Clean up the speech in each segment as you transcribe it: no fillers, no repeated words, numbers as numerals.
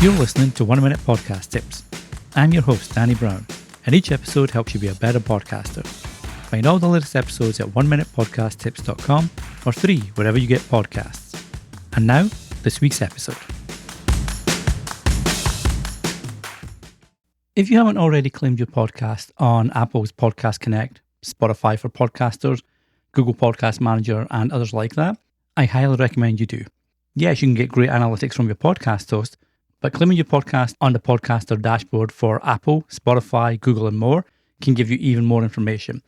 You're listening to 1 Minute Podcast Tips. I'm your host, Danny Brown, and each episode helps you be a better podcaster. Find all the latest episodes at 1minutepodcasttips.com or 3 wherever you get podcasts. And now, this week's episode. If you haven't already claimed your podcast on Apple's Podcast Connect, Spotify for Podcasters, Google Podcast Manager, and others like that, I highly recommend you do. Yes, you can get great analytics from your podcast host, but claiming your podcast on the Podcaster dashboard for Apple, Spotify, Google, and more can give you even more information.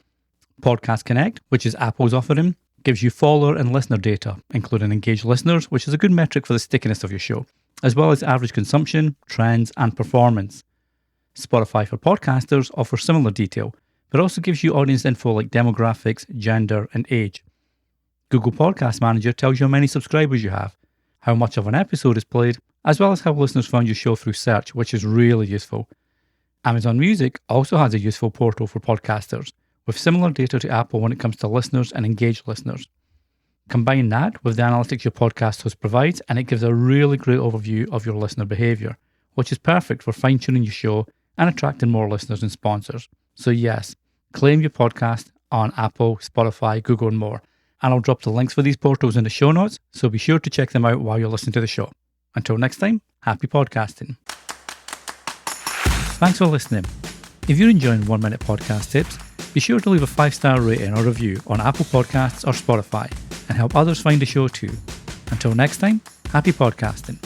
Podcast Connect, which is Apple's offering, gives you follower and listener data, including engaged listeners, which is a good metric for the stickiness of your show, as well as average consumption, trends, and performance. Spotify for Podcasters offers similar detail, but also gives you audience info like demographics, gender, and age. Google Podcast Manager tells you how many subscribers you have, how much of an episode is played, as well as how listeners found your show through search, which is really useful. Amazon Music also has a useful portal for podcasters, with similar data to Apple when it comes to listeners and engaged listeners. Combine that with the analytics your podcast host provides, and it gives a really great overview of your listener behavior, which is perfect for fine-tuning your show and attracting more listeners and sponsors. So yes, claim your podcast on Apple, Spotify, Google, and more. And I'll drop the links for these portals in the show notes, so be sure to check them out while you're listening to the show. Until next time, happy podcasting. Thanks for listening. If you're enjoying 1 Minute Podcast Tips, be sure to leave a 5-star rating or review on Apple Podcasts or Spotify and help others find the show too. Until next time, happy podcasting.